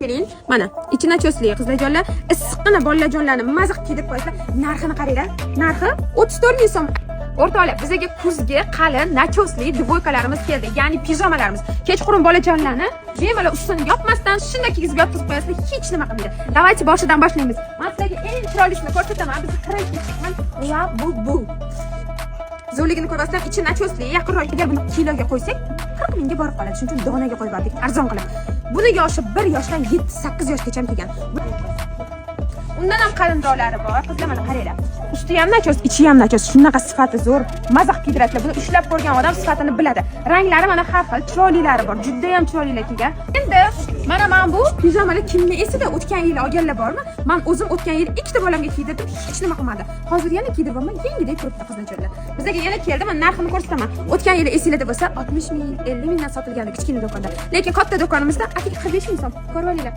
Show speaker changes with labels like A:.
A: Keling, mana ichina cho'sli qizlarjonlar, issiqqina bolajonlarni maza qilib kiydirib qo'yasizlar. Narxini qaranglar. Narxi 34 ming so'm. O'rtoqlar, bizga kuzgi qalin nachosli dvoykalarimiz keldi. Ya'ni pijamalarimiz. Kechqurun bolajonlarni bemalol ustini yopmasdan shunday kiygizib yotqizib qo'yasizlar, hech nima qilmaydi. Davaychi boshidan boshlaymiz. Men sizlarga eng chiroylisini ko'rsataman. Biz kiraylik chiqqan va bu. Zo'rligini ko'rmasdan ichi nachosli, yaqinroq agar buni kiloga qo'ysak 40 mingga borib qoladi. Shuning uchun donaga qo'yib oldik, arzon qilib. Buni yoshi 1 yoshdan 7-8 yoshgacha kelgan. Undan ham qalinroqlari bor. Qizlar mana qaranglar. Usti ham nachos, ichi ham nachos. Shunaqa sifati zo'r, maza qilib kiydiradilar. Buni ushlab ko'rgan odam sifatini biladi. Ranglari mana har xil, chiroylilari bor. Juda ham chiroylilar kelgan. Endi mana bu pijamalar kimni esida o'tgan yil olganlar bormi? Men o'zim o'tgan yil ikkita bolamga kiydirdim, hech nima qilmadi. Hozir yana kiydiribman, yengidek turibdi qizlarjonlar. Bizga yana keldi, men narxini ko'rsataman. O'tgan yili esingizda bo'lsa 60 ming, 50 mingdan sotilgandi kichkina do'konda. Lekin katta do'konimizda 45 ming so'm. Ko'rib olinglar.